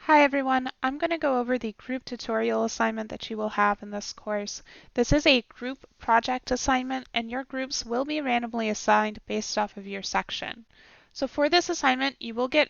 Hi everyone, I'm going to go over the group tutorial assignment that you will have in this course. This is a group project assignment and your groups will be randomly assigned based off of your section. So for this assignment, you will get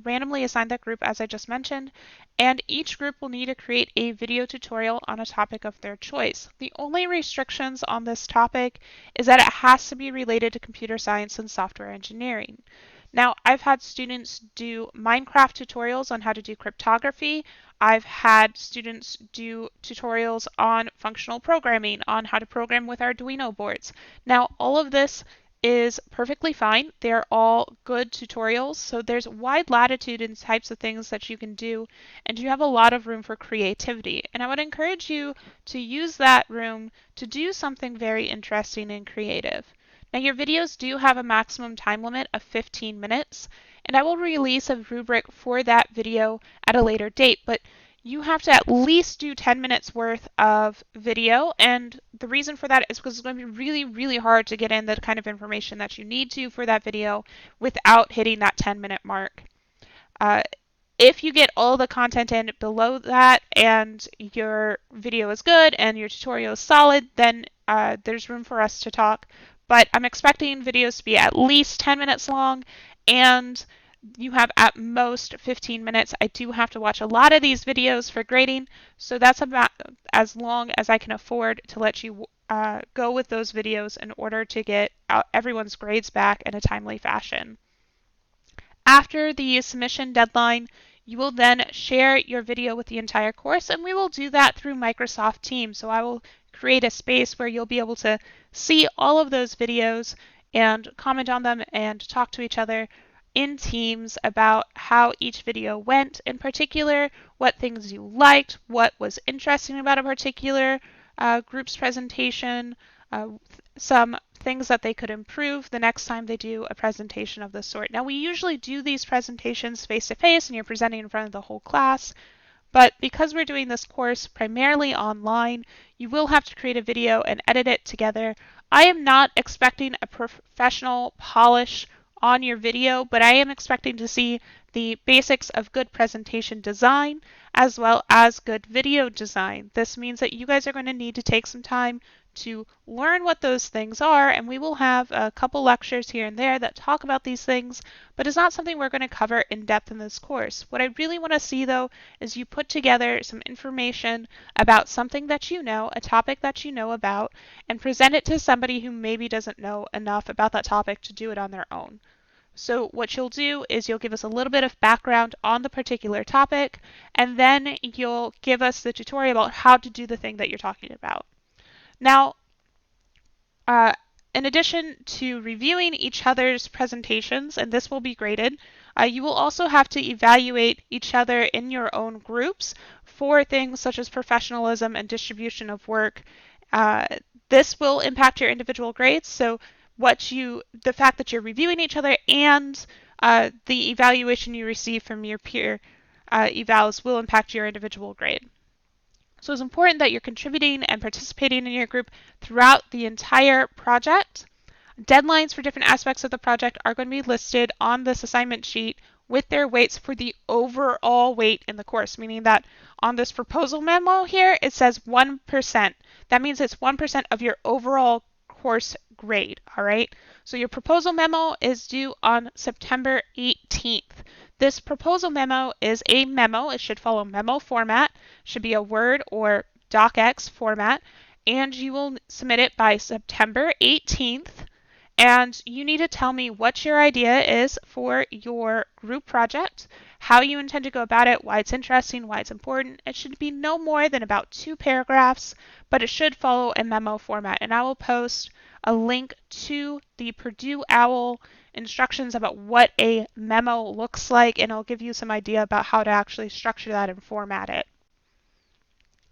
randomly assigned that group as I just mentioned, and each group will need to create a video tutorial on a topic of their choice. The only restrictions on this topic is that it has to be related to computer science and software engineering. Now, I've had students do Minecraft tutorials on how to do cryptography. I've had students do tutorials on functional programming, on how to program with Arduino boards. Now, all of this is perfectly fine. They're all good tutorials, so there's wide latitude in types of things that you can do, and you have a lot of room for creativity. And I would encourage you to use that room to do something very interesting and creative. Now your videos do have a maximum time limit of 15 minutes, and I will release a rubric for that video at a later date, but you have to at least do 10 minutes worth of video, and the reason for that is because it's going to be really, really hard to get in the kind of information that you need to for that video without hitting that 10-minute mark. Uh, if you get all the content in below that and your video is good and your tutorial is solid, then there's room for us to talk. But I'm expecting videos to be at least 10 minutes long and you have at most 15 minutes. I do have to watch a lot of these videos for grading, so that's about as long as I can afford to let you go with those videos in order to get everyone's grades back in a timely fashion. After the submission deadline, you will then share your video with the entire course, and we will do that through Microsoft Teams. So I will create a space where you'll be able to see all of those videos and comment on them and talk to each other in Teams about how each video went, in particular, what things you liked, what was interesting about a particular group's presentation, some things that they could improve the next time they do a presentation of this sort. Now, we usually do these presentations face-to-face and you're presenting in front of the whole class, but because we're doing this course primarily online, you will have to create a video and edit it together. I am not expecting a professional polish on your video, but I am expecting to see the basics of good presentation design as well as good video design. This means that you guys are going to need to take some time to learn what those things are, and we will have a couple lectures here and there that talk about these things, but it's not something we're going to cover in depth in this course. What I really want to see though is you put together some information about something that you know, a topic that you know about, and present it to somebody who maybe doesn't know enough about that topic to do it on their own. So what you'll do is you'll give us a little bit of background on the particular topic, and then you'll give us the tutorial about how to do the thing that you're talking about. Now, in addition to reviewing each other's presentations, and this will be graded, you will also have to evaluate each other in your own groups for things such as professionalism and distribution of work. This will impact your individual grades, so the fact that you're reviewing each other and the evaluation you receive from your peer evals will impact your individual grade. So it's important that you're contributing and participating in your group throughout the entire project. Deadlines for different aspects of the project are going to be listed on this assignment sheet with their weights for the overall weight in the course, meaning that on this proposal memo here, it says 1%. That means it's 1% of your overall course grade, all right? So your proposal memo is due on September 18th. This proposal memo is a memo. It should follow memo format, should be a Word or DocX format, and you will submit it by September 18th. And you need to tell me what your idea is for your group project, how you intend to go about it, why it's interesting, why it's important. It should be no more than about 2 paragraphs, but it should follow a memo format. And I will post a link to the Purdue OWL instructions about what a memo looks like, and I'll give you some idea about how to actually structure that and format it.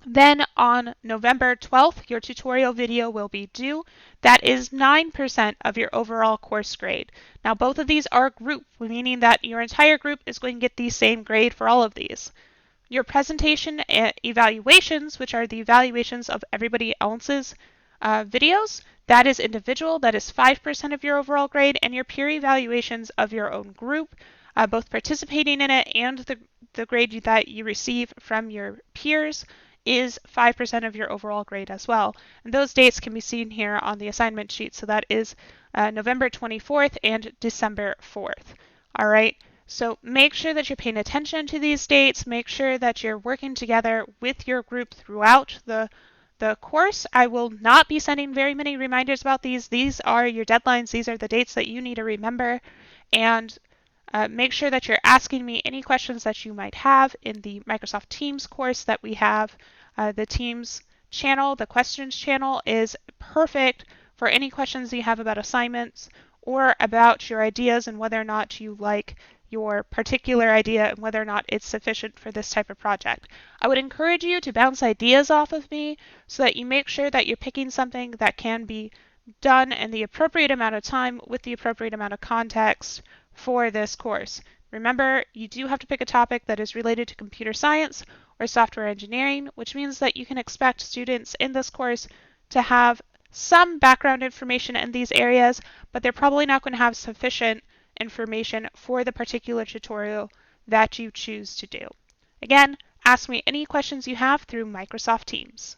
Then on November 12th, your tutorial video will be due. That is 9% of your overall course grade. Now both of these are group, meaning that your entire group is going to get the same grade for all of these. Your presentation evaluations, which are the evaluations of everybody else's videos, that is individual, that is 5% of your overall grade, and your peer evaluations of your own group, both participating in it and the grade that you receive from your peers is 5% of your overall grade as well. And those dates can be seen here on the assignment sheet. So that is November 24th and December 4th. All right. So make sure that you're paying attention to these dates. Make sure that you're working together with your group throughout the course. I will not be sending very many reminders about these. These are your deadlines. These are the dates that you need to remember. And make sure that you're asking me any questions that you might have in the Microsoft Teams course that we have. The Teams channel, the questions channel, is perfect for any questions you have about assignments or about your ideas and whether or not you like your particular idea and whether or not it's sufficient for this type of project. I would encourage you to bounce ideas off of me so that you make sure that you're picking something that can be done in the appropriate amount of time with the appropriate amount of context for this course. Remember, you do have to pick a topic that is related to computer science or software engineering, which means that you can expect students in this course to have some background information in these areas, but they're probably not going to have sufficient information for the particular tutorial that you choose to do. Again, ask me any questions you have through Microsoft Teams.